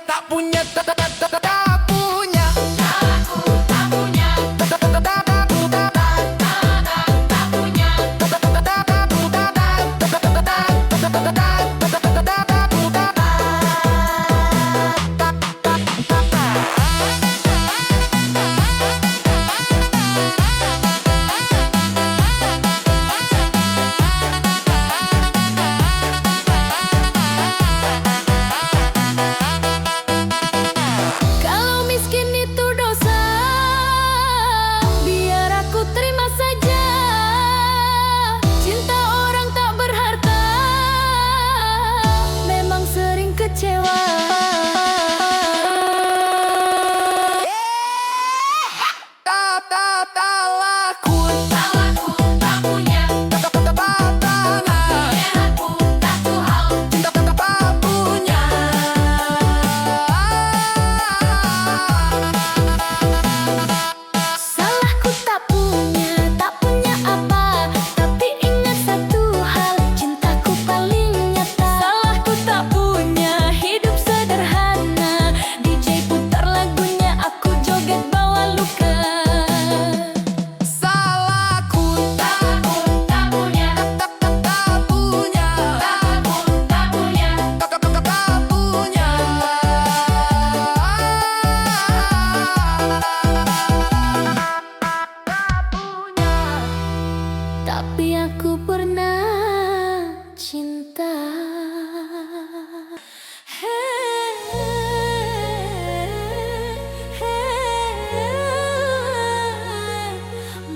tak punya, tak punya. Aku tak punya, tak punya. Kalau miskin itu dosa, biar aku terima saja. Cinta orang tak berharta memang sering kecewa. Tak laku, Tak punya, tanah. biar aku tak tuhan. Cinta tak punya. Salahku tak punya apa. Tapi ingat satu hal, cintaku paling nyata. Salahku tak punya hidup sederhana. DJ putar lagunya, aku joget bawa luka. Salahku Tak punya, tak punya. tak punya. Tak punya. Tapi aku pernah cinta.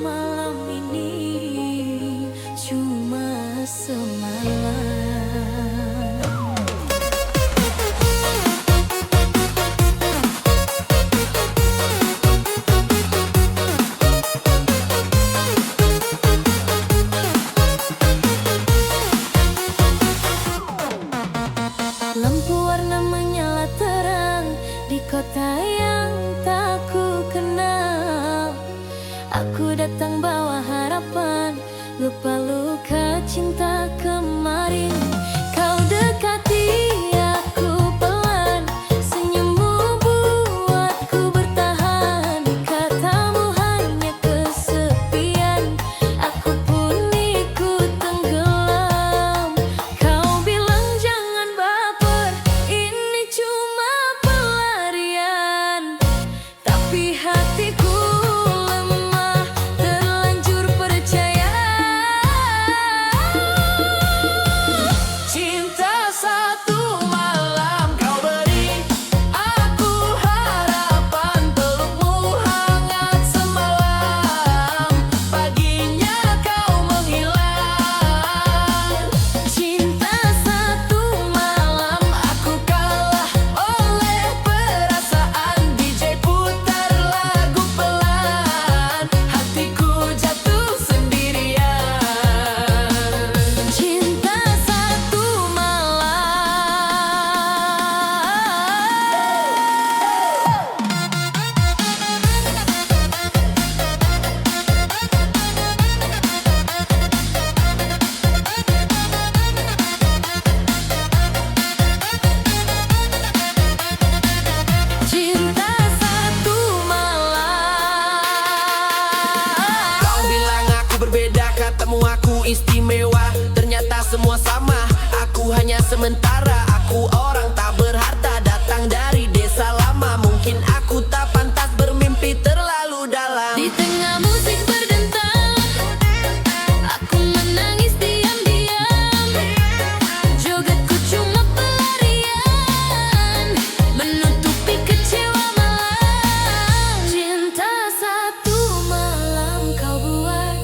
Malam ini cuma semalam. Lampu warna menyala terang di kota yang tak ku kenal. Aku datang bawa harapan, lupa luka cinta kemarin. Kau dekati aku pelan, senyummu buatku bertahan. Katamu hanya kesepian, aku pun ikut tenggelam. Kau bilang jangan baper, ini cuma pelarian. Tapi hatiku lemah, terlanjur percaya. Cinta satu malam kau beri aku harapan, pelukmu hangat semalam. Paginya kau menghilang. Cinta satu malam Aku kalah oleh perasaan. DJ putar lagu pelan, hatiku jatuh sendirian. cinta satu malam. Cinta satu malam. Kau bilang aku berbeda, katamu aku istimewa. Ternyata semua sama, aku hanya sementara. Aku orang tak berharta, datang dari desa lama. Mungkin aku tak pantas bermimpi terlalu dalam. Di tengah musik berdentang, aku menangis diam-diam. Jogetku cuma pelarian, menutupi kecewa malam. Cinta satu malam kau buat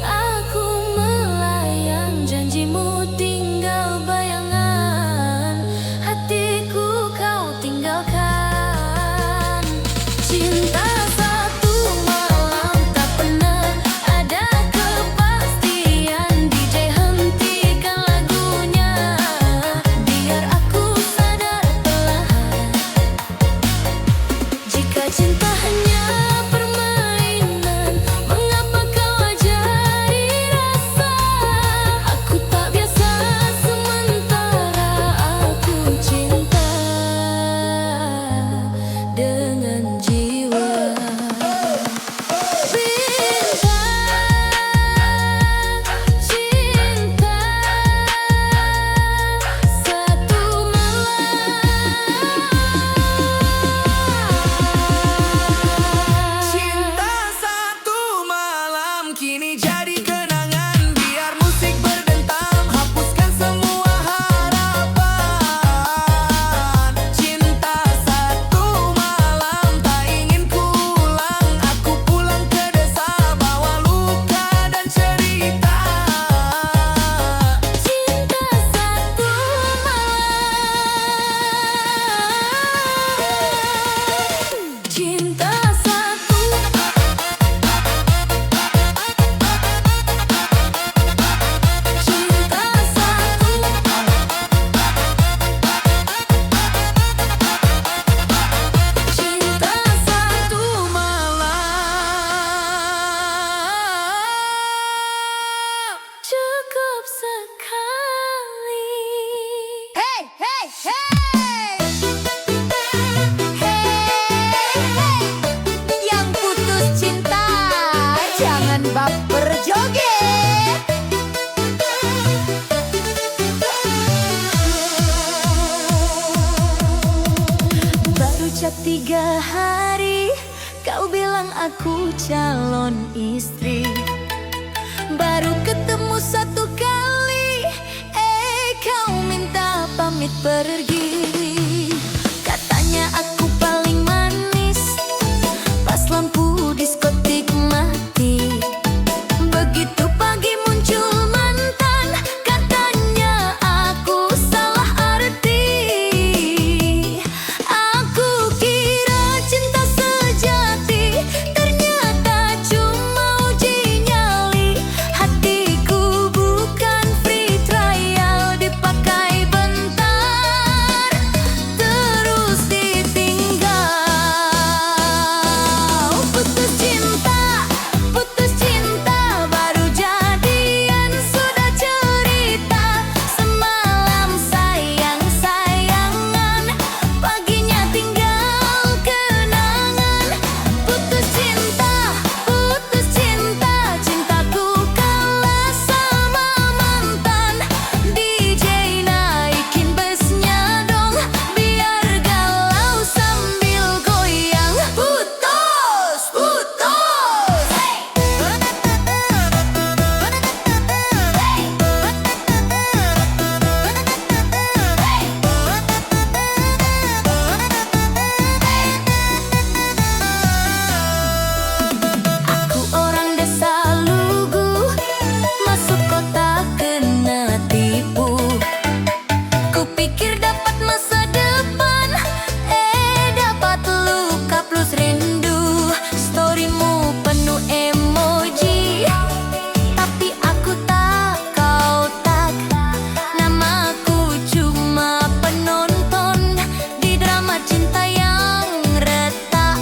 aku melayang. Janjimu tinggal bayangan, hatiku kau tinggalkan. Cinta satu malam tak pernah ada kepastian. DJ hentikan lagunya, biar aku sadar perlahan. Jika cinta hanya permainan, mengapa kau ajari rasa? Aku tak biasa sementara aku cinta. Baca 3 hari, kau bilang aku calon istri. Baru ketemu 1 kali, kau minta pamit pergi. Katanya aku paling manis pas lampu diskotik mati. Begitu pagi muncul mantan, katanya aku salah arti. Aku kira cinta sejati, ternyata cuma uji nyali. Hatiku bukan free trial, dipakai bentar terus ditinggal. Putus cinta, baru jadian sudah cerita. Semalam sayang-sayangan, paginya tinggal kenangan. Putus cinta, cintaku kalah sama mantan. DJ naikin bassnya dong, biar galau sambil goyang. Putus, putus, hey. Aku orang desa Lugu, masuk kota kena tipu. Kupikir dapat masa depan, dapat luka plus rindu. Storymu penuh emoji, tapi aku tak, kau tak. Namaku cuma penonton di drama cinta yang retak.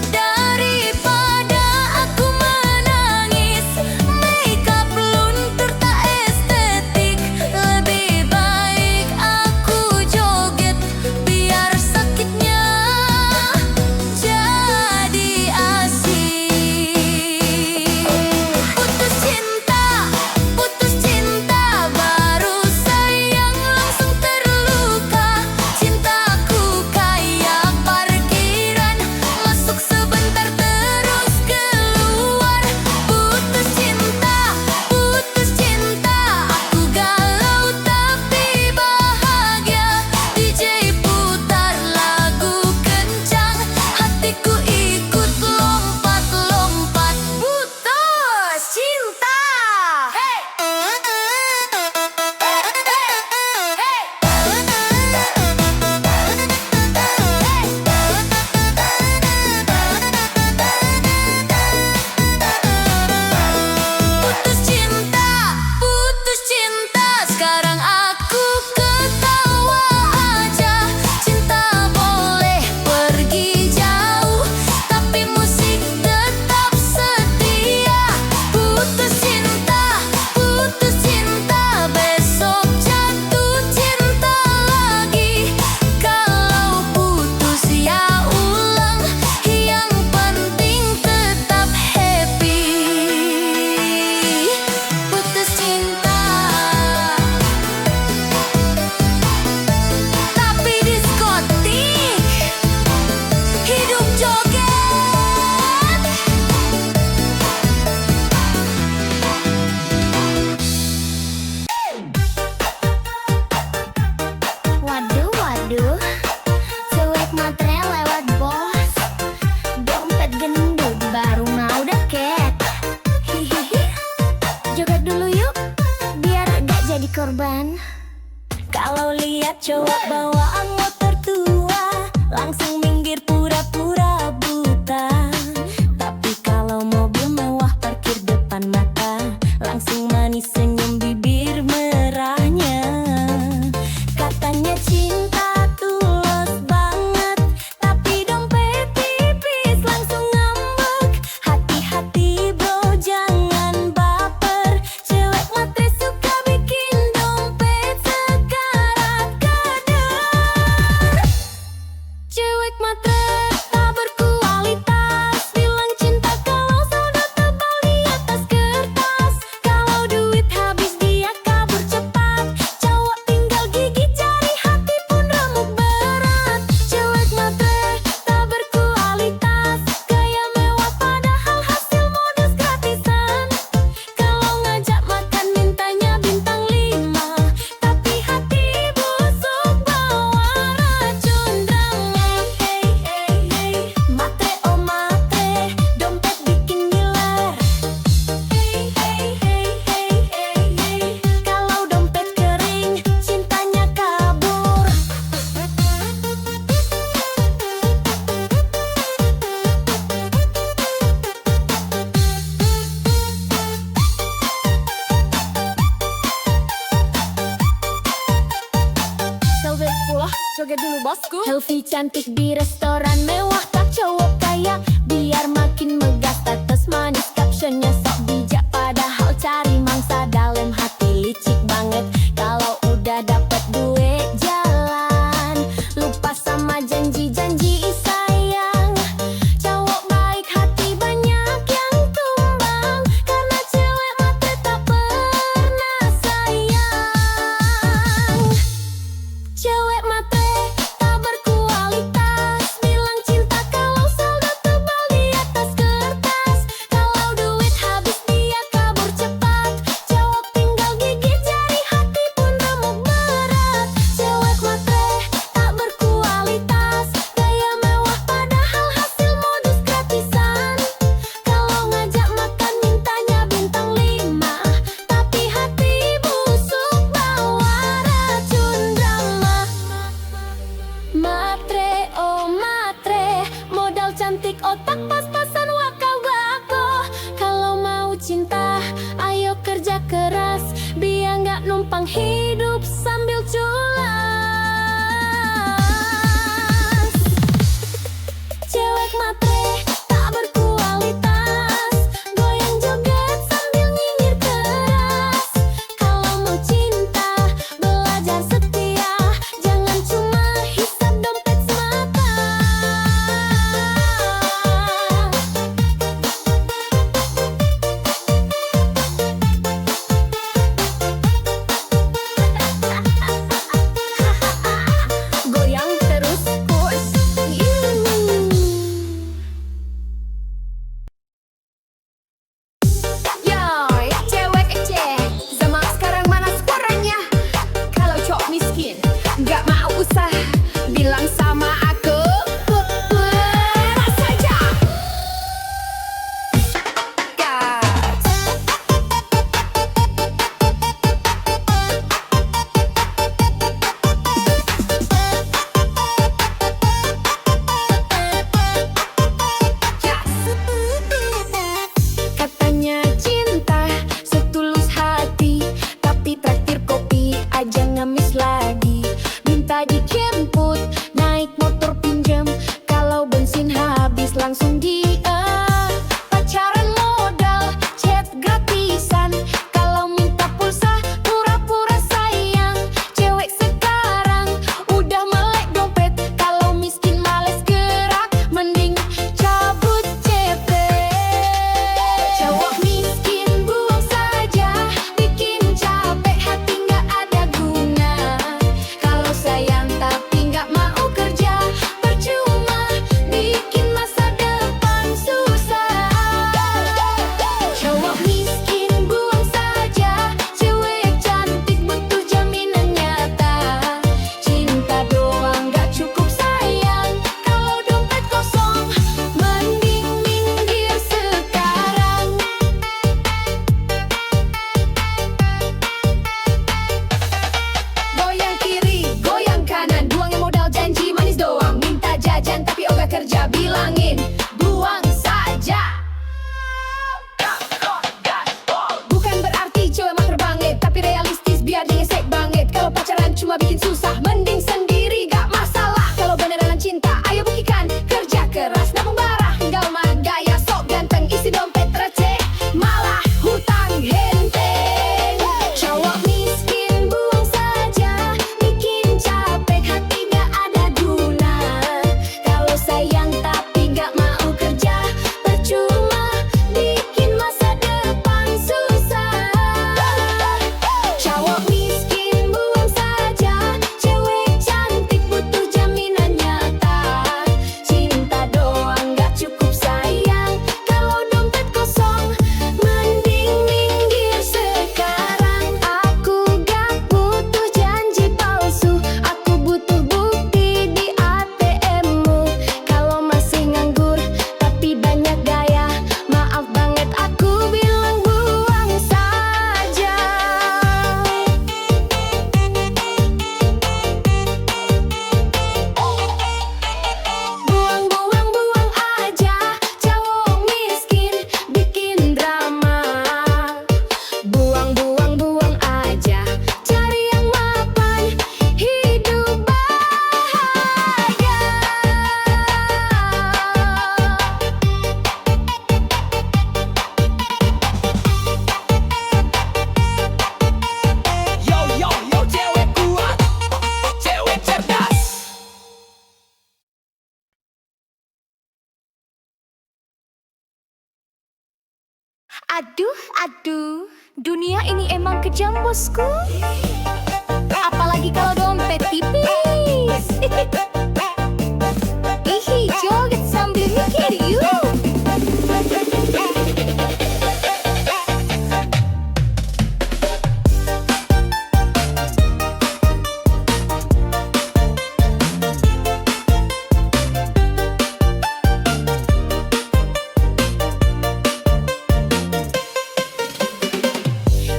Daripada aku menangis, makeup luntur tak estetik. Lebih baik aku joget, biar sakitnya jadi asik. Putus cinta, baru sayang langsung terluka. Cintaku kayak parkiran, masuk sebentar terus keluar. Putus cinta, aku galau tapi bahagia. DJ putar lagu kencang, hatiku ikut lompat-lompat. Putus cinta, hey. Putus cinta, sekarang aku ketawa aja. Cinta boleh pergi jauh, tapi musik tetap setia. Putus cinta, besok jatuh cinta lagi. Kalau putus ya ulang, yang penting tetap happy. Putus cinta, tapi diskotik, hidup joget. Waduh, cuek matre lewat bos. Dompet gendut baru mau deket. Hihihi, joget dulu yuk, biar gak jadi korban. Kalau lihat cowok bawaan motor tua, langsung minggir pura-pura buta. Tapi kalau mobil mewah parkir depan mata, langsung manis senyum bibir merahnya. Katanya cinta tulus banget, tapi dompet tipis langsung ngambek. Hati-hati bro, jangan baper. Cewek matre suka bikin dompet sekarat kadar. Cewek matre tak berkualitas, bilang cinta kalau sudah tebal di atas kertas. Kalau duit habis dia kabur cepat, cowok tinggal gigit jari, hati pun remuk berat. Cewek matre Selfie cantik di restoran mewah, tak cowok kaya biar makin megah. Status manis, captionnya sok bijak, padahal cari mangsa dalam hati licik banget. Kalau udah dapet duit jalan, lupa sama janji-janji sayang. Cowok baik hati banyak yang tumbang, karena cewek matre tak pernah sayang. Cewek matre tak berkualitas, bilang cinta kalau saldo tebal di atas kertas. Kalau duit habis dia kabur cepat, cowok tinggal gigit jari, hati pun remuk berat. Cewek matre tak berkualitas, gaya mewah padahal hasil modus gratisan. Kalau ngajak makan mintanya bintang 5, tapi hati busuk bawa racun drama. Matre, oh matre, modal cantik otak pas-pasan wakal bako. Kalau mau cinta, ayo kerja keras, biar nggak numpang hidup sambil culas. Cewek matre tak berkualitas, goyang joget sambil nyinyir keras. Kalau mau cinta, belajar setia, jangan cuma hisap dompet semata. Goyang terus push. Yoi, cewek kece, zaman sekarang mana suaranya? Kalau cowok miskin, nggak mau usah, bilang sama aku, berat saja. Gas. Katanya cinta setulus hati, tapi traktir kopi aja ngemis lagi. Minta dijemput, naik motor pinjam, kalau bensin habis langsung dia. Pacaran modal, chat gratisan, kalau minta pulsa pura-pura sayang. Cewek sekarang udah melek dompet, kalau miskin males gerak, mending cabut CP. Cowok miskin buang saja, bikin capek hati nggak ada guna. Kalau sayang tapi nggak mau kerja, percuma bikin masa depan susah. Cowok miskin buang saja, cewek cantik butuh jaminan nyata. Cinta doang nggak cukup sayang, kalau dompet kosong mending minggir sekarang. Goyang kiri, goyang kanan, buangin modal janji manis doang. Minta jajan tapi ogah kerja, bilangin buang saja. Bukan berarti cewek matre banget, tapi realistis biar dia ngesek banget. Kalau pacaran cuma bikin susah, mending sendiri gak masalah. Kalau beneran cinta, ayo buktikan, kerja keras nabung barah. Tinggal mah gaya sok ganteng, isi dompet receh, malah hutang henteng. Cowok miskin buang saja, bikin capek hati gak ada guna. Kalau sayang tapi gak mau Aduh, aduh, dunia ini emang kejam bosku. Apalagi kalau dompet tipis. Ih, joget sambil mikir yuk.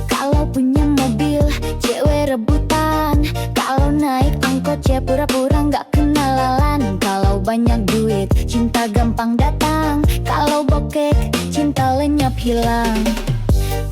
Kalau punya mobil, cewek rebutan. Kalau naik angkot, cewek pura-pura nggak kenalan. Kalau banyak duit, cinta gampang datang. Kalau bokek, cinta lenyap hilang.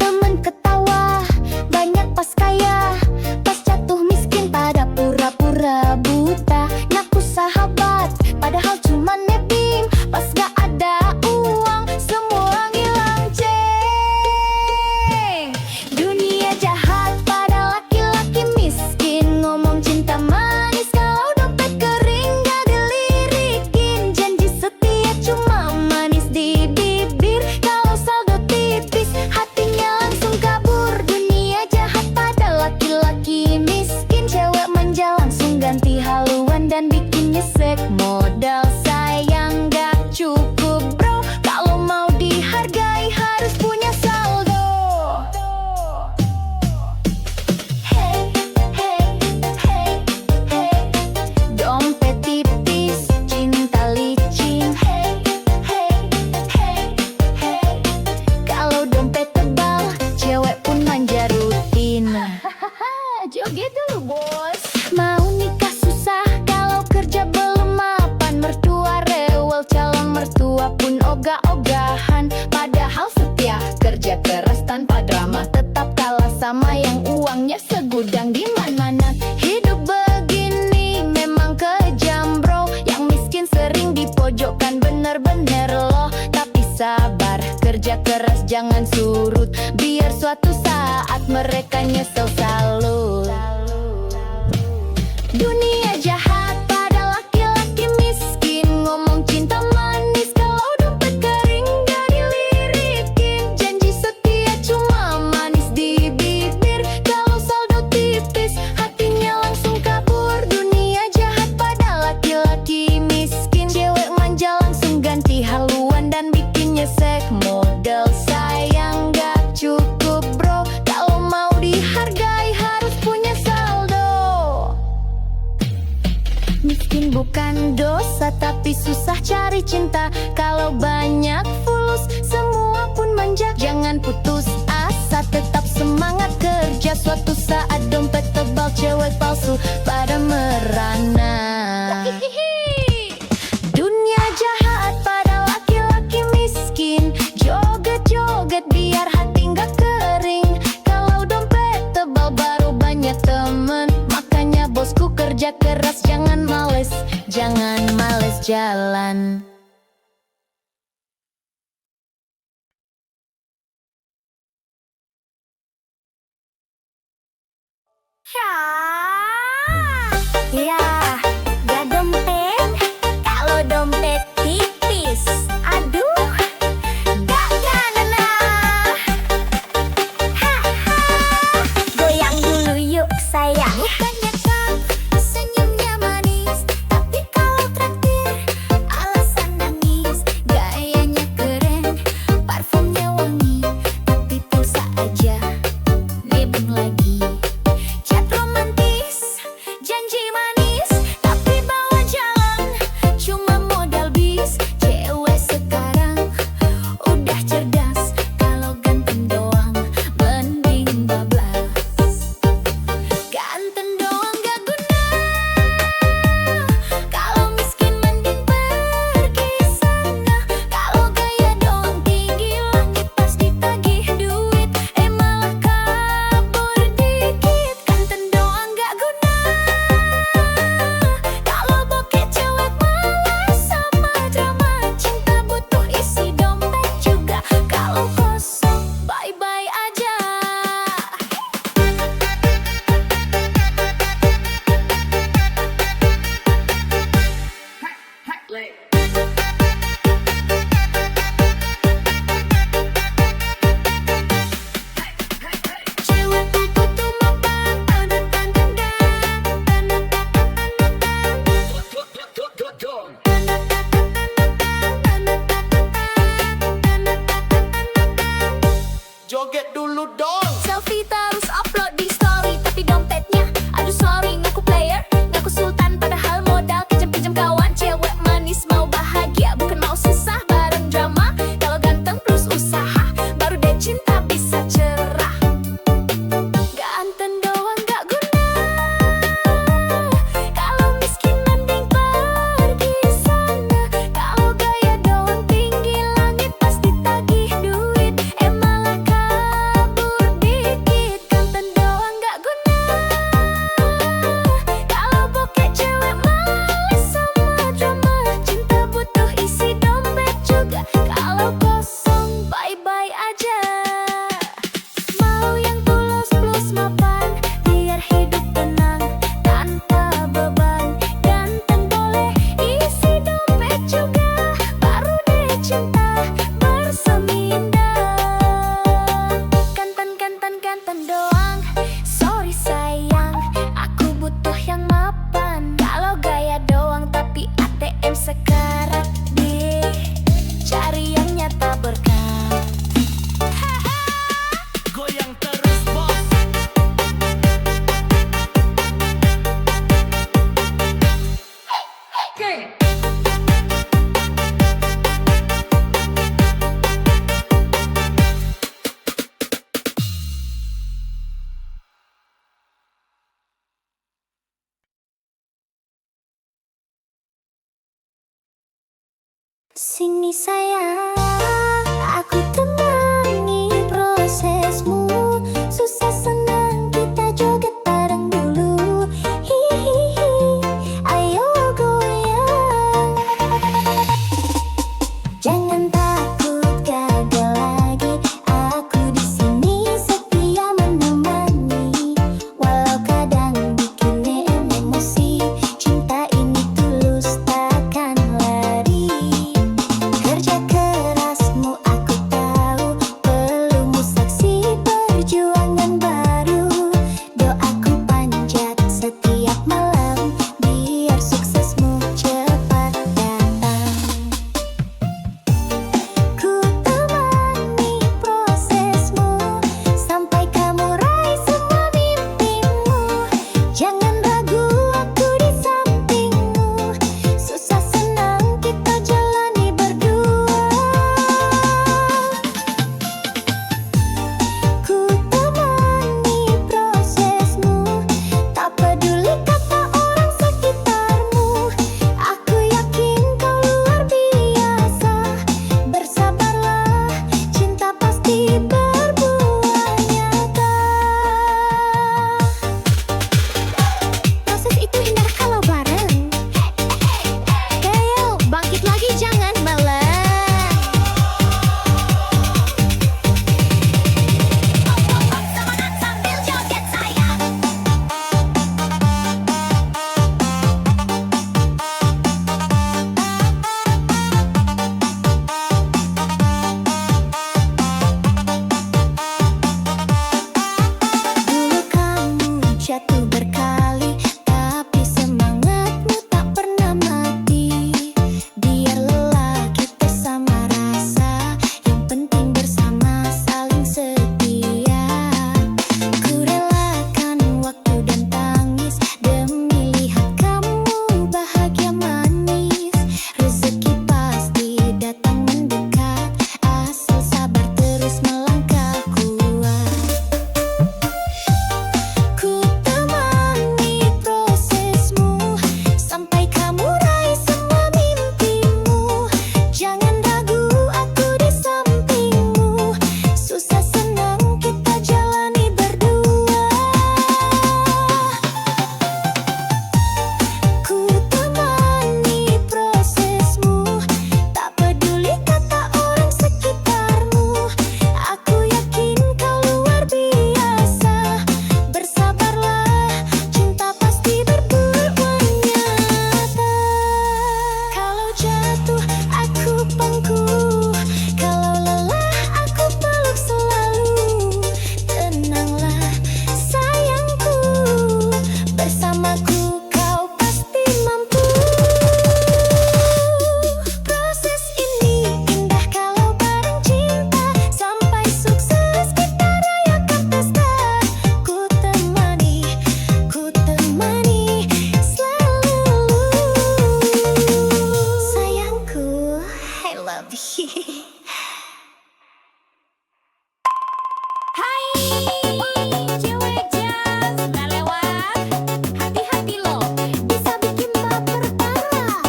Temen ketawa, banyak pas kaya. Pas jatuh miskin, pada pura-pura buta. Ngaku sahabat, padahal cuma nebeng. Pas gak ada uang, semua ngilang ceng. Dunia jahat pada laki-laki miskin. Ngomong cinta manis, kalau dompet kering gak dilirikin. Janji setia cuma manis di bibir. Kalau saldo tipis, hatinya langsung kabur. Dunia jahat pada laki-laki miskin. Cewek manja langsung ganti haluan dan bikin nyesek. Modal sayang gak cukup bro. Kalau mau dihargai harus punya saldo. Hey, hey, hey, hey. Dompet tipis, cinta licin. Hey, hey, hey, hey. Kalau dompet tebal, cewek pun manja rutin. Joget dulu bos. Mau nikah susah, kalau kerja belum mapan. Mertua rewel, calon mertua pun ogah-ogahan. Padahal setia, kerja keras tanpa drama. Tetap kalah sama yang uangnya segudang di mana-mana. Hidup begini memang kejam bro. Yang miskin sering dipojokkan, bener-bener loh. Tapi sabar, kerja keras jangan surut. Biar suatu saat mereka nyesel salut. Dunia jahat pada laki-laki miskin. Ngomong cinta manis, kalau dompet kering gak dilirikin. Janji setia cuma manis di bibir. Kalau saldo tipis, hatinya langsung kabur. Dunia jahat pada laki-laki miskin. Cewek manja langsung ganti haluan dan bikin nyesek. Modal sayang gak cukup bro. Kalau mau dihargai harus punya saldo. Miskin bukan dosa, tapi susah cari cinta. Kalau banyak fulus, semua pun manja. Jangan putus asa, tetap semangat kerja. Suatu saat dompet tebal, cewek palsu pada merana. Dunia jahat pada laki-laki miskin. Joget-joget biar hati nggak kering. Kalau dompet tebal baru banyak temen. Makanya bosku kerja keras, jangan males jalan. Ya, gak dompet. Kalau dompet tipis, aduh, gak kena. Haha, goyang dulu yuk sayang. Bukannya cap, senyumnya manis, tapi kalau traktir, alasan nangis. Gayanya keren, parfumnya wangi, tapi pulsa aja nebeng lagi. Chat romantis, Sini sayang, aku temani prosesmu. Susah senang kita joget bareng dulu. Hihihi, ayo goyang. Jangan takut gagal lagi, aku di sini setia menemani. Walau kadang bikin emosi, cinta ini tulus takkan lari. Kerja kerasmu aku tahu, pelumu saksi perjuangan baru. Doaku panjat setiap malam, biar suksesmu cepat datang. Ku temani prosesmu, sampai kamu raih semua mimpimu. Jangan ragu, aku di sampingmu. Susah senang kita jalani berdua. Ku temani prosesmu, tak peduli kata orang sekitarmu. Aku yakin kau luar biasa. Bersabarlah, cinta pasti berbuah nyata. Proses itu indah kalau bareng. Ayo bangkit lagi, jangan meleng. Sambil joget sayang. Dulu kamu jatuh berkali, tapi semangatmu tak pernah mati. Biar lelah kita sama rasa, yang penting bersama saling setia. Ku relakan waktu dan tangis demi lihat kamu bahagia manis. Rezeki pasti datang mendekat, asal sabar terus melangkah kuat. Ku temani prosesmu, sampai kamu raih semua mimpimu. Jangan ragu, aku di sampingmu. Susah senang kita jalani berdua. Ku temani prosesmu, tak peduli kata orang sekitarmu. Aku yakin kau luar biasa. Bersabarlah, cinta pasti berbuah nyata. Kalau jatuh aku pangku, kalau lelah aku peluk selalu. Tenanglah sayangku, bersamaku kau pasti mampu. Proses ini indah kalau bareng cinta, sampai sukses kita rayakan pesta. Ku temani selalu. Sayangku, I love you. Hai, cewek jazz, udah lewat. Hati-hati lo, bisa bikin baper parah.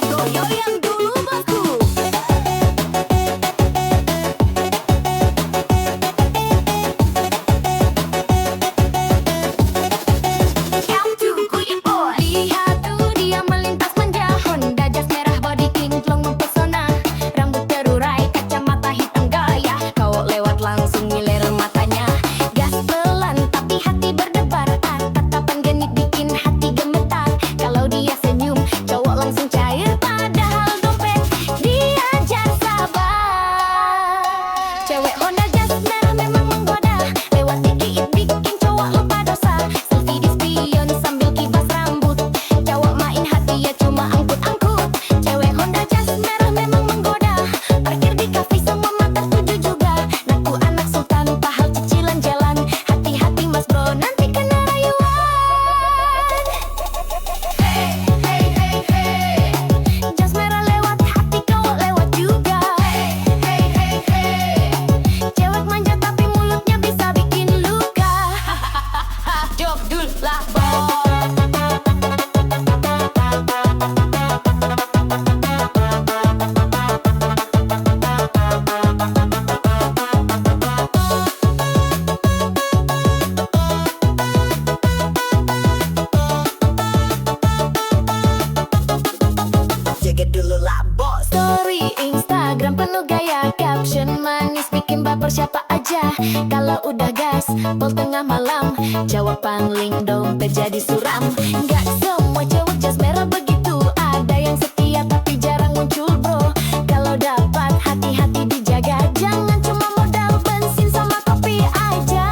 Goyang dulu bosku. Come to Kuya Boy. Lihat tuh dia melintas manja, Honda Jazz merah body kinclong mempesona. Rambut terus penuh gaya, caption manis bikin baper siapa aja. Kalau udah gas, pol tengah malam, jawab pangling dompet jadi suram. Gak semua cewek jas merah begitu, ada yang setia tapi jarang muncul bro. Kalau dapat hati-hati dijaga, jangan cuma modal bensin sama kopi aja.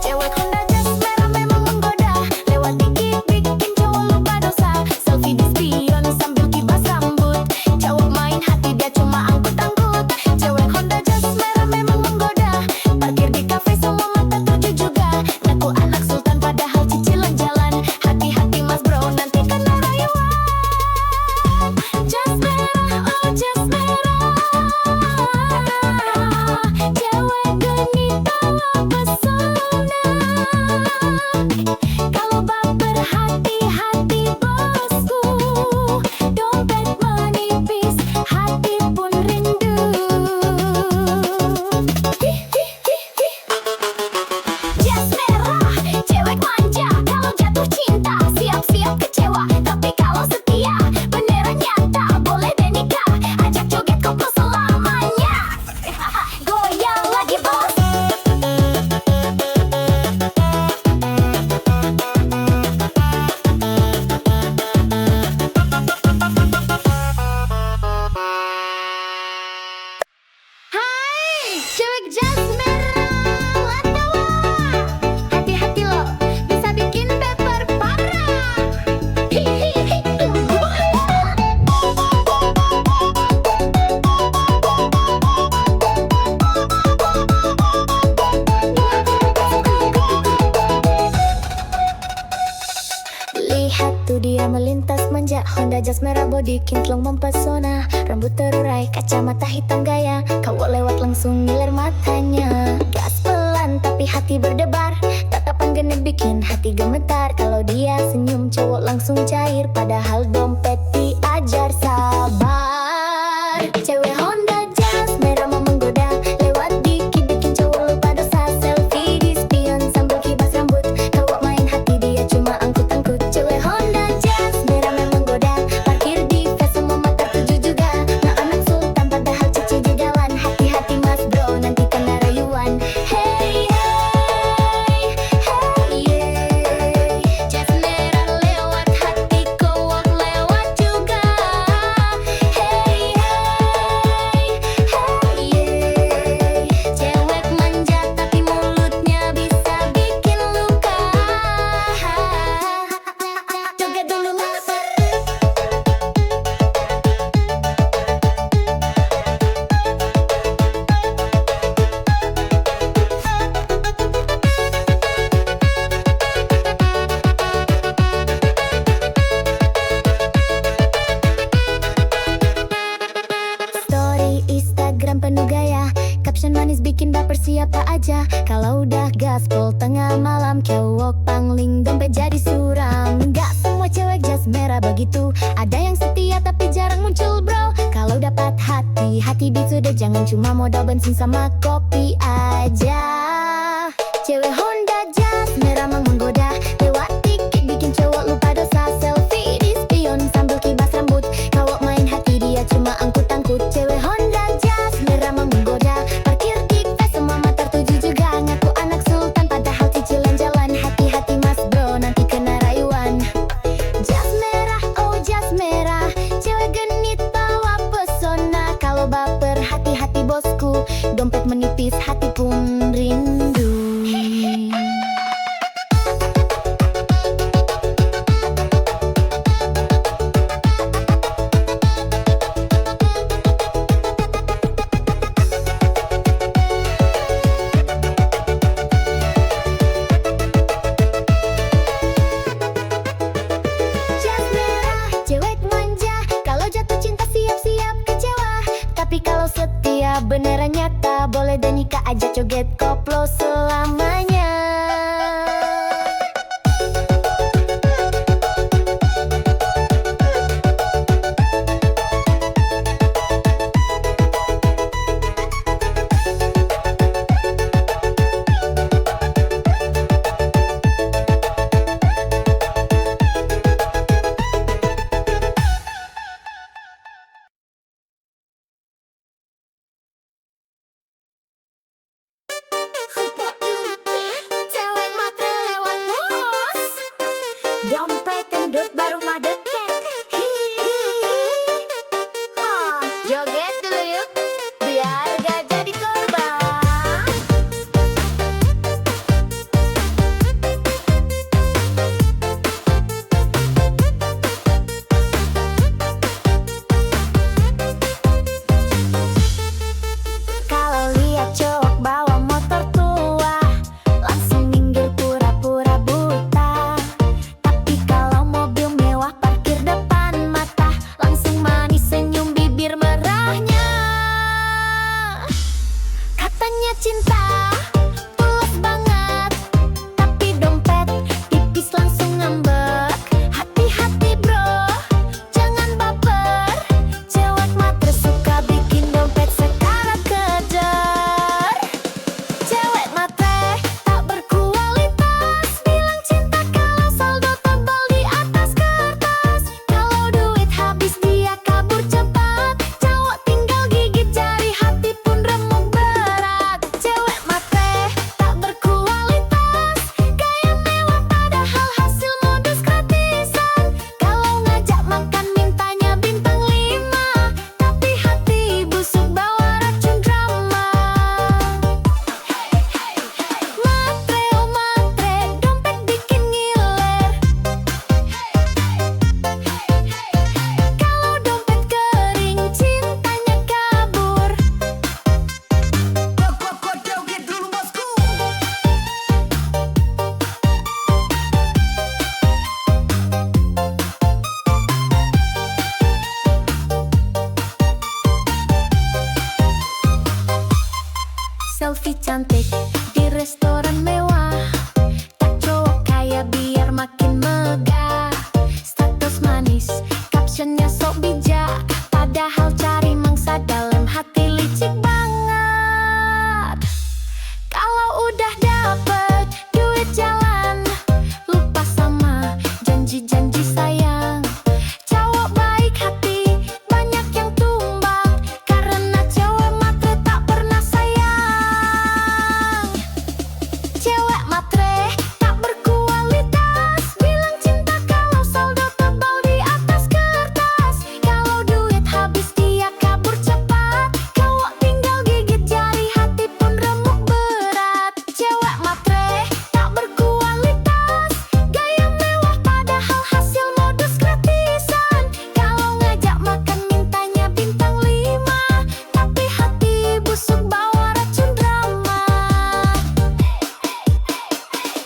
Cewek Honda jas merah memang menggoda, lewat dikit bikin cowok lupa dosa. Selfie di spion sambil kibas rambut, cowok main hati dia cuma angkut-angkut. Cewek Honda jas merah memang menggoda, parkir di kafe semua mata tuju juga. Ngaku anak sultan padahal cicilan jalan, hati-hati mas bro nanti kena rayuan. Jas merah, oh jas merah, cewek genit bawa pesona. Kalau baper hati-hati bosku, dompet menipis, hati pun rindu. Jas merah, cewek manja, kalau jatuh cinta siap-siap kecewa. Tapi kalau setia, beneran nyata, boleh deh nikah, ajak joget koplo selamanya. Goyang lagi bos. Hai, cewek jas merah, latawa. Hati-hati lo, bisa bikin baper parah. Lihat tuh dia melintas manja, Honda jas merah body kinclong mempesona. Rambut terurai, kacamata hitam gaya, cowok lewat langsung ngiler matanya. Gas pelan tapi hati berdebar, tatapan genit bikin hati gemetar. Kalau dia senyum cowok langsung cair, padahal dompet diajar sabar. Cewek Honda jas merah mau menggoda, lewat dikit bikin cowok lupa dosa. Selfie di spion sambil kibas rambut, cowok main hati dia cuma angkut-angkut. Cewek Honda jas merah memang menggoda, parkir di fest semua mata tuju juga. Nah anak sultan padahal cici jalan, hati-hati mas bro nanti kena rayuan. Hey hey hey yeah, jas merah lewat hati cowok lewat juga. Hey hey hey yeah, cewek manja tapi mulutnya bisa bikin luka. Joget dulu mas. Story Instagram penuh gaya, caption manis bikin baper siapa aja. Kalau udah gaspol tengah malam, cowok pangling dompet jadi suram. Gak semua cewek jas merah begitu, ada yang setia tapi jarang muncul bro. Kalau dapat hati beat sudah, jangan cuma modal bensin sama kopi aja. Cewek Honda jas merah mang menggoda, lewat dikit bikin cowok lupa dosa. Selfie di spion sambil kibas rambut, cowok main hati dia cuma angkut-angkut. Cewek Honda jas merah mang menggoda, parkir di fest semua mata tuju juga. Ngaku anak sultan padahal cicilan jalan, hati-hati mas bro nanti kena rayuan. Jas merah, oh jas merah, cewek genit bawa pesona. Kalau baper hati-hati bosku, dompet menipis hati pun rindu. Jas merah, cewek manja, kalau jatuh cinta siap-siap kecewa. Tapi kalau setia beneran nyata, boleh deh nikah, ajak joget koplo selamanya. Selfie cantik di restoran mewah. Tak cowok kaya biar makin megah. Status manis, captionnya sok bijak. Padahal cari mangsa dalam hati licik banget. Kalau udah dapet duit jalan, lupa sama janji-janji sayang. Cowok baik hati, banyak yang tumbang. Karena cewek matre tak pernah sayang. Cewek matre tak berkualitas, bilang cinta kalau saldo tebal di atas kertas. Kalau duit habis dia kabur cepat, cowok tinggal gigit jari, hati pun remuk berat. Cewek matre tak berkualitas, gaya mewah padahal hasil modus gratisan. Kalau ngajak makan mintanya bintang 5, tapi hati busuk bawa racun drama.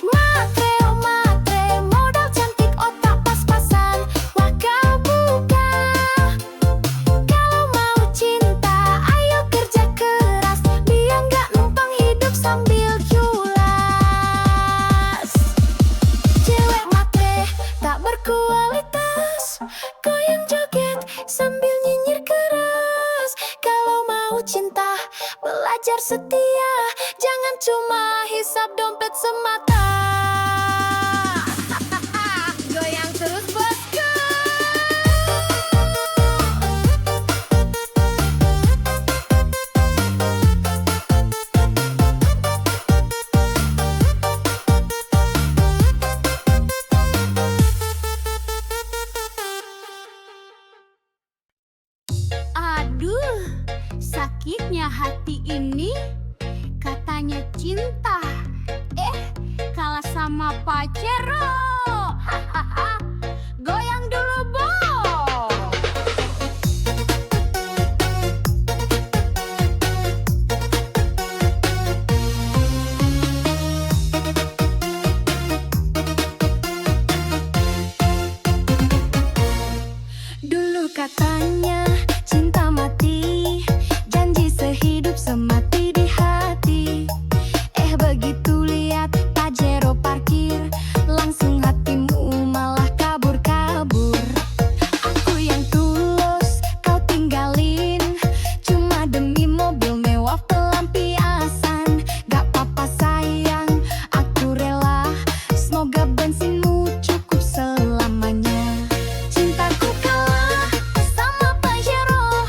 Matre, oh matre, modal cantik otak pas-pasan. Wah kau buka. Kalau mau cinta, ayo kerja keras, biar nggak numpang hidup sambil culas. Cewek matre tak berkualitas, goyang joget sambil nyinyir keras. Kalau mau cinta, belajar setia, jangan cuma hisap dompet semata. Goyang terus bosku. Aduh, sakitnya hati ini. Katanya cinta, kalah sama pacero. Hahaha, goyang dulu Bo. Dulu katanya cinta mati, janji sehidup semati di hati. Begitu lihat Pajero parkir, langsung hatimu malah kabur-kabur. Aku yang tulus kau tinggalin, cuma demi mobil mewah pelampiasan. Gak apa-apa sayang, aku rela, semoga bensinmu cukup selamanya. Cintaku kalah sama Pajero,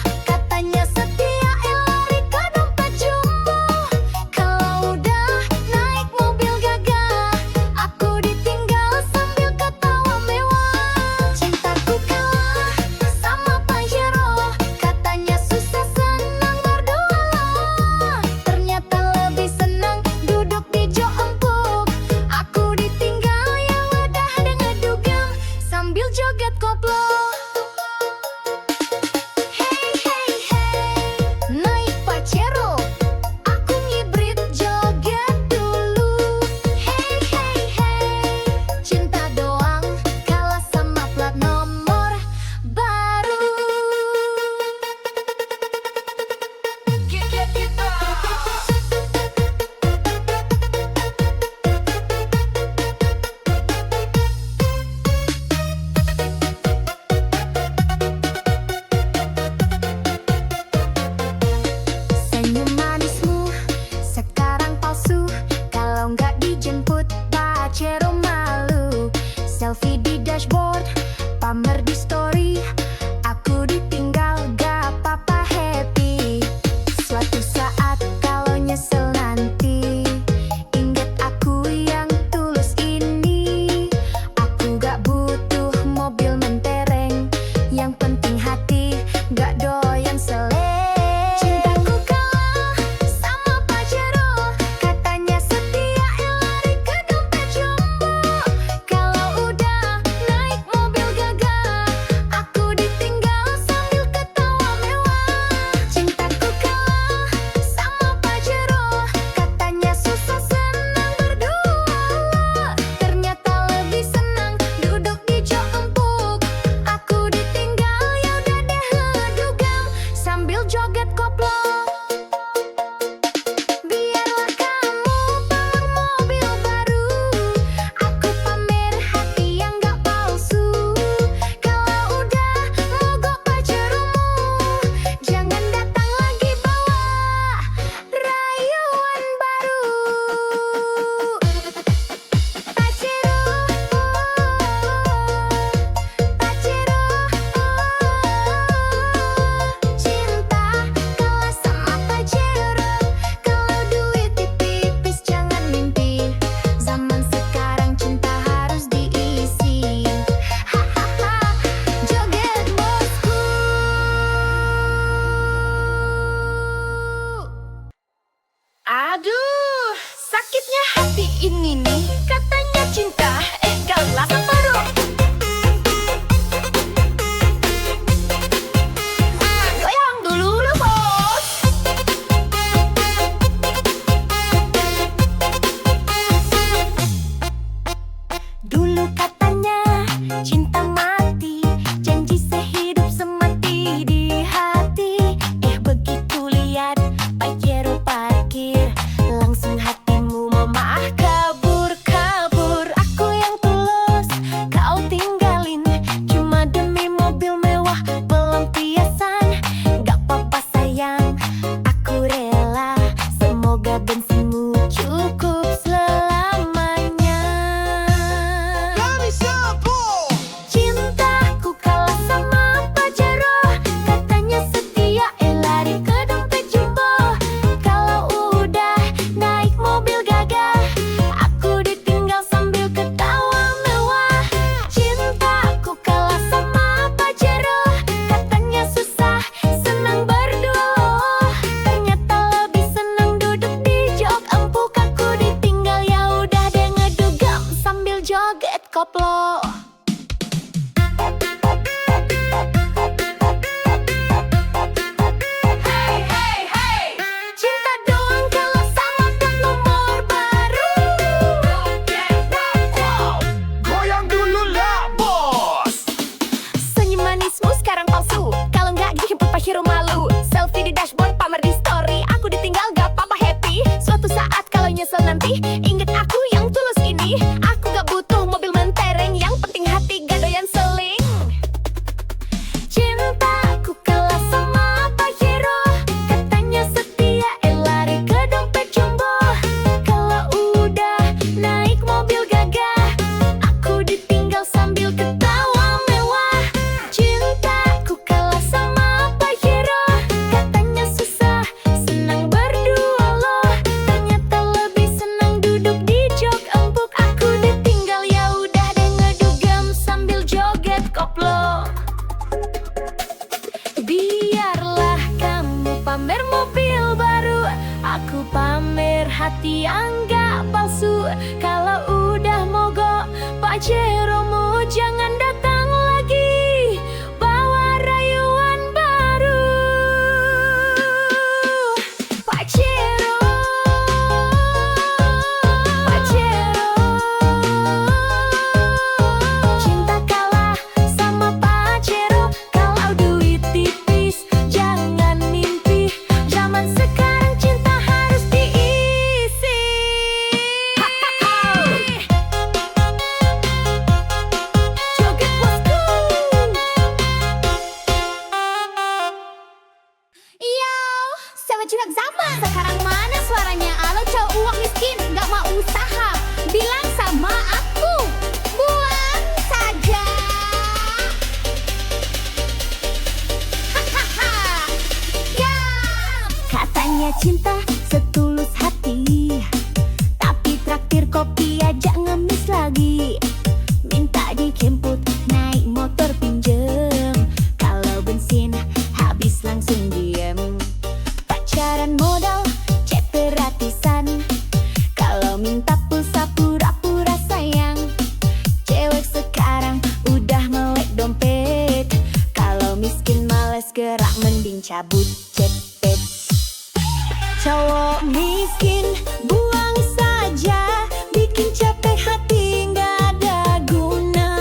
ini nih katanya cinta, galas baru. Goyang dulu lah bos. Dulu katanya cinta mati, janji sehidup semati di hati. Begitu lihat Pajero parkir, langsung hatimu memaah kabur-kabur. Aku yang tulus, kau tinggalin cuma demi mobil mewah pelampiasan. Gak apa-apa sayang, aku rela. Semoga bensinmu cukup selamanya. Cintaku kalah sama Pajero, katanya setia, lari ke dompet jumbo. Kalau udah naik mobil gagah, aku ditinggal sambil ketawa mewah. Cintaku kalah sama Pajero, katanya susah, senang berdua. Ternyata lebih senang duduk di jok empuk. Aku ditinggal, ya udah deh ngedugam sambil joget koplo. Cinta doang kalah sama plat nomor baru. Goyang dulu lah bos. Senyum manismu sekarang palsu, kalau nggak dijemput Pajero malu. Selfie di dashboard, pamer di story, aku ditinggal gak apa-apa happy. Suatu saat kalau nyesel nanti, inget aku yang tulus ini. Aku gak butuh mobil mentereng, yang penting hati gak doyan seling. Cintaku kalah sama Pajero, katanya setia, lari ke dompet jumbo. Kalau udah naik mobil gagah, aku ditinggal sambil ketawa mewah. Cintaku kalah sama Pajero, katanya susah, senang berdua loh. Ternyata lebih senang duduk di jok empuk. Aku ditinggal, ya udah deh ngedugam sambil joget koplo. Biarlah kamu pamer mobil baru, aku pamer hati yang gak palsu. Kalau udah mogok Pajeromu, jangan datang lagi bawa rayuan baru. Pajero, Pajero. Cinta kalah sama Pajero, kalau duit tipis jangan mimpi. Zaman sekarang cinta harus diisi. Joget bosku. Yo, sama curhat zaman. Sekarang mana suaranya? Alo cowok uang miskin, gak mau usaha. Bilang sama aku, buang saja. Hahaha. Ya. Katanya cinta setulus hati, tapi traktir kopi aja ngemis lagi. Minta dijemput naik motor pinjem, kalau bensin habis langsung diem. Pacaran modal chat gratisan, kalau minta pulsa pura-pura sayang. Cewek sekarang udah melek dompet, kalau miskin males gerak mending cabut cepet. Cowok miskin buang saja, bikin capek hati nggak ada guna.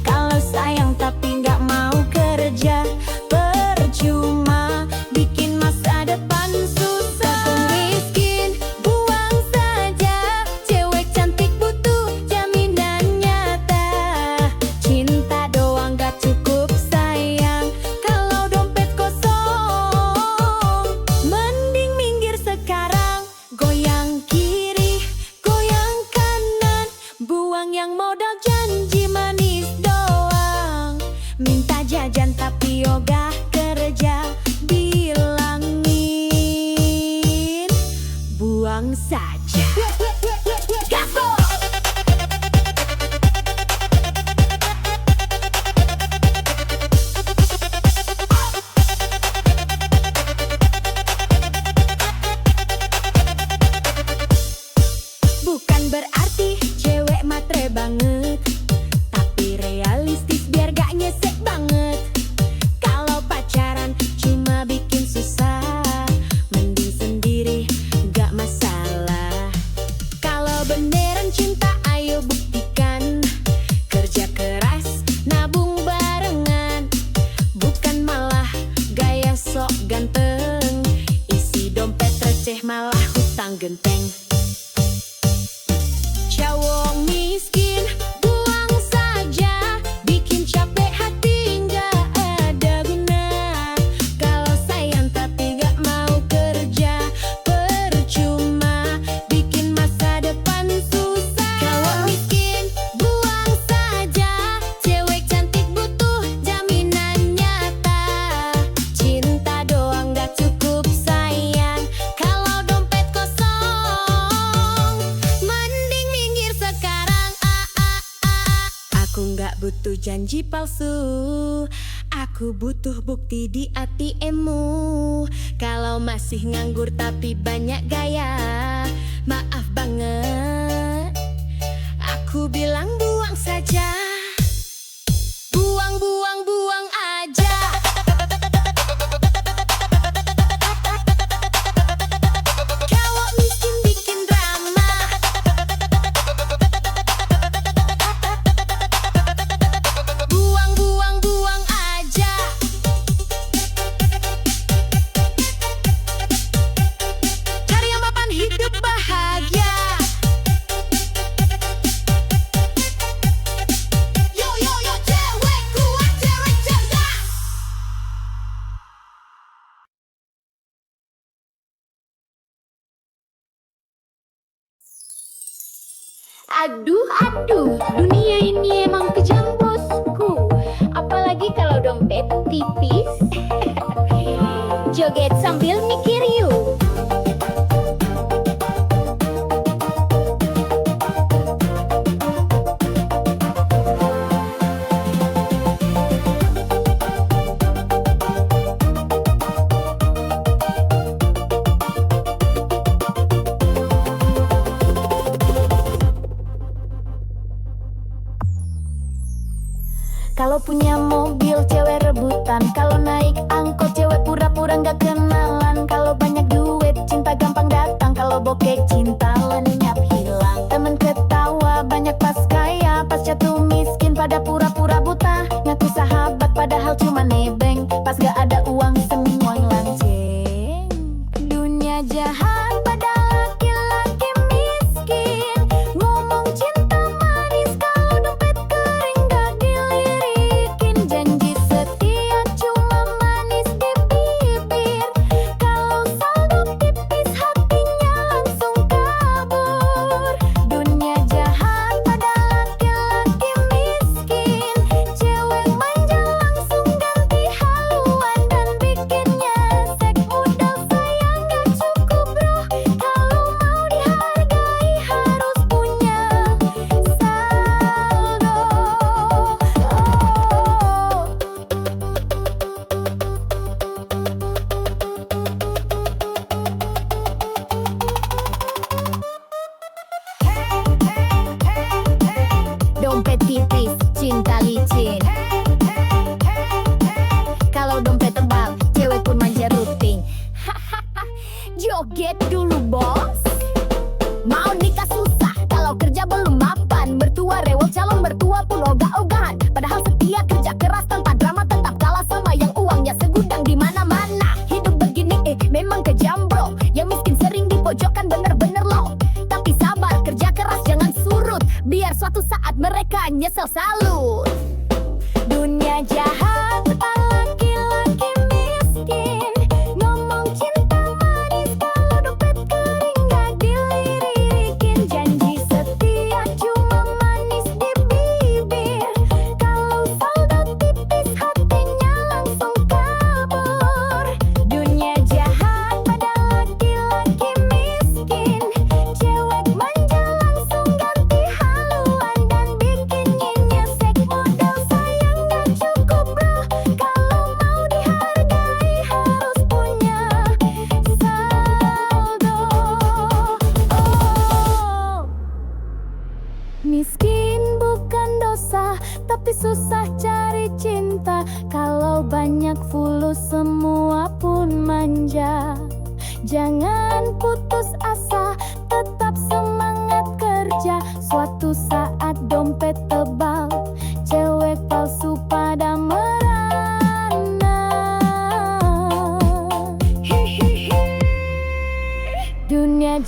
Kalau sayang tapi nggak mau kerja, percuma bikin masa depan susah. Cowok miskin buang saja, cewek cantik butuh jaminan nyata. Cinta doang gak cukup sayang, kalau dompet kosong. Mending minggir sekarang, goyang kiri, sok ganteng, isi dompet receh malah hutang genteng. Cowok miskin buang saja, bikin capek hati nggak ada guna. Kalau sayang tapi nggak mau kerja, percuma bikin masa depan susah. Cowok miskin buang saja, cewek cantik butuh jaminan nyata. Cinta doang nggak cukup sayang, kalau dompet kosong mending minggir sekarang. Aku nggak butuh janji palsu, aku butuh bukti di ATM-mu. Kalau masih nganggur tapi banyak gaya, maaf banget, aku bilang buang saja. Buang, buang, buang aja. Cowok miskin bikin drama, buang, buang, buang aja. Cari yang mapan hidup bahagia. Yo yo yo, cewek kuat, cewek cerdas. Aduh, aduh, dunia ini emang kejam bosku. Apalagi kalau dompet tipis. Joget sambil mikir yuk. Kalau punya mobil cewek rebutan, kalau naik angkot cewek pura-pura nggak kenalan. Kalau banyak duit cinta gampang datang, kalau bokeh cinta lenyap hilang. Temen ketawa banyak pas kaya, pas jatuh miskin pada pura-pura buta. Ngaku sahabat padahal cuma nebeng, pas gak ada uang semua lanceng. Dunia jahat pada laki-laki miskin, ngomong cinta manis kalau dompet kering gak dilirikin. Janji setia cuma manis di bibir, kalau saldo tipis hatinya langsung kabur. Dunia jahat pada laki-laki miskin, cewek manja langsung ganti haluan dan bikinnya sek. Modal sayang gak cukup bro, kalau mau dihargai harus punya saldo. Dompet tipis, cinta licin. Kalau dompet tebal, cewek pun manja rutin. Joget dulu bos. Mau nikah susah, kalau kerja belum mapan. Mertua rewel, calon mertua pun ogah-ogahan. Padahal setia kerja keras tanpa drama, tetap kalah sama yang uangnya segudang di mana-mana. Hidup begini memang kejam bro, yang miskin sering dipojokkan bener-bener loh. Tapi sabar, kerja keras jangan surut, biar suatu saat mereka nyesel salut. Dunia jahat laki-laki miskin, ngomong cinta manis kalau dompet kering gak dilirikin. Janji setia cuma manis di bibir, kalau saldo tipis hatinya langsung kabur. Dunia jahat pada laki-laki miskin, cewek manja langsung ganti haluan dan bikinnya nyesek. Modal sayang gak cukup bro, kalau mau dihargai harus punya saldo. Miskin bukan dosa, tapi susah cari cinta. Kalau banyak fulus semua pun manja. Jangan putus asa, tetap semangat kerja. Suatu saat dompet tebal, cewek palsu pada merana.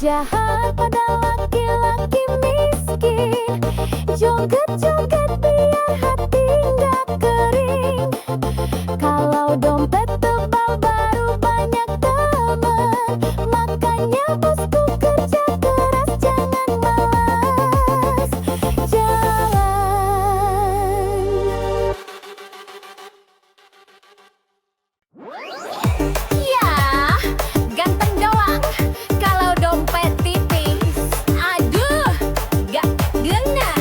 jahat pada laki-laki miskin. Joget-joget biar hati nggak kering. Kalau dompet tebal baru banyak teman. Makanya bosku kerja keras, jangan malas jalan. Ya, ganteng doang kalau dompet tipis. Aduh, gak kena.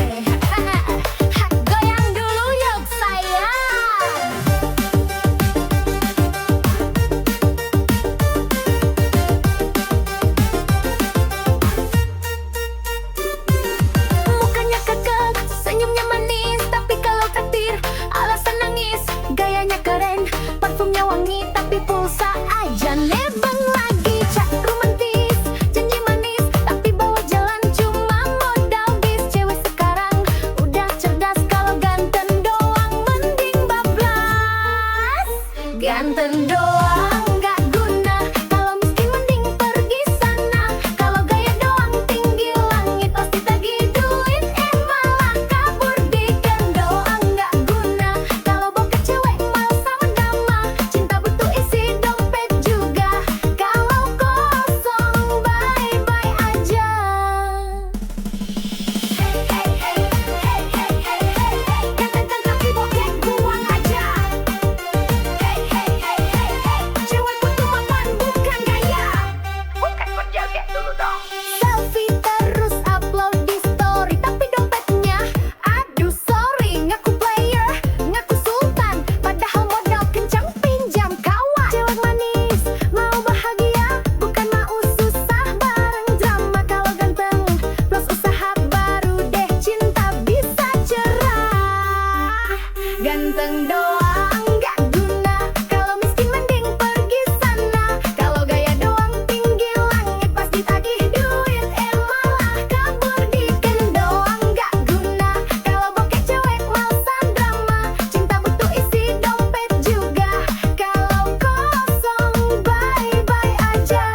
Goyang dulu yuk sayang. Mukanya kekeh, senyumnya manis, tapi kalau takdir alasan nangis. Gayanya keren, parfumnya wangi, tapi pulsa aja nebeng lagi. Cak romantis, janji manis, tapi bawa jalan cuma modal bis. Cewek sekarang udah cerdas, kalau ganteng doang mending bablas. Ganteng doang gak guna, kalau miskin mending pergi sana. Kalau gaya doang tinggi langit, pasti tagih duit, malah kabur. Diken doang gak guna, kalau bokeh cewek mal sama dama. Cinta butuh isi dompet juga, kalau kosong bye-bye aja. Hey hey hey hey hey hey hey hey, ganteng tapi bokeh buang aja. Hey hey hey hey hey, cewek butuh mapan bukan gaya. Bukan kok joget dulu dong. Selfie terus upload di story, tapi dompetnya aduh sorry. Ngaku player, ngaku sultan, padahal modal kencang pinjam kawan. Cewek manis, mau bahagia, bukan mau susah bareng drama. Kalau ganteng plus usaha baru deh cinta bisa cerah. Ganteng doang gak guna, kalau miskin mending pergi sana. Kalau gaya doang tinggi langit, pas ditagih duit malah kabur. Diken doang gak guna, kalau bokeh cewek malsa drama. Cinta butuh isi dompet juga, kalau kosong bye-bye aja.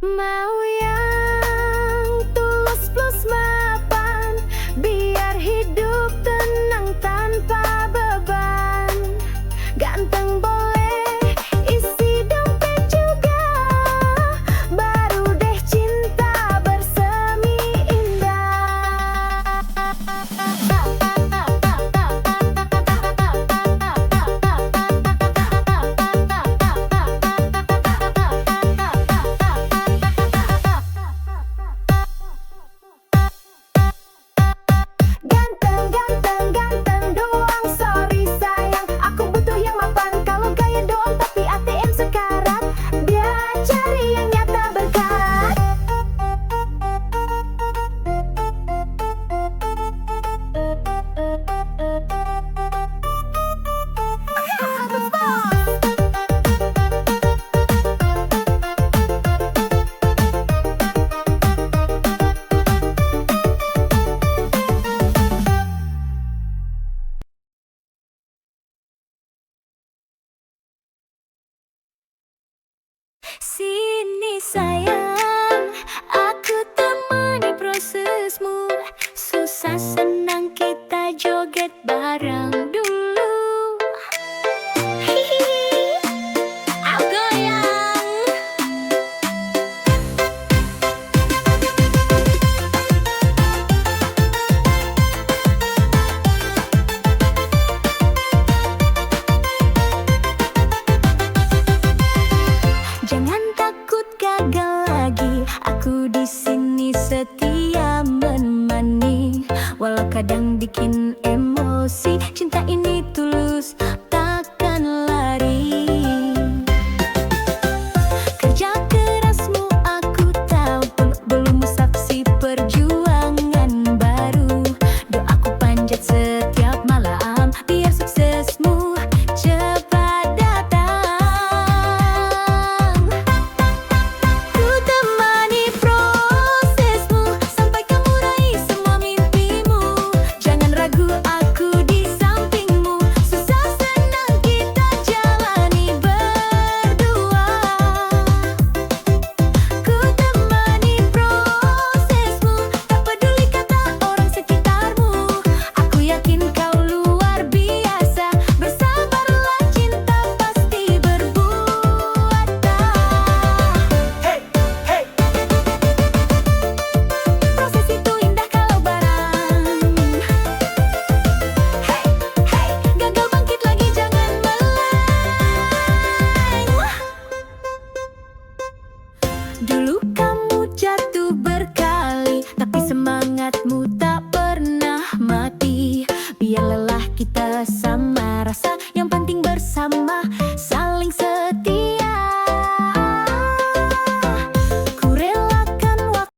Mau yang tulus plus mapan, biar hidup tenang tanpa beban. Ganteng boleh, isi dompet juga, baru deh cinta bersemi indah. Ganteng, ganteng, ganteng doang, sorry sayang. Aku butuh yang mapan, kalau gaya doang tapi ATM sekarat. Dia cari yang nyata berkarat. Sini sayang, aku temani prosesmu. Susah senang kita joget bareng dulu. Hihihi, aku goyang. Jangan takut gagal lagi, aku di sini setia menemani. Walau kadang bikin emosi, cinta ini tulus, takkan lari. Kerja kerasmu aku tahu, belum saksi perjuangan baru. Doaku panjat setiap malam, biar suksesmu cepat datang. Ku temani prosesmu sampai kamu Dulu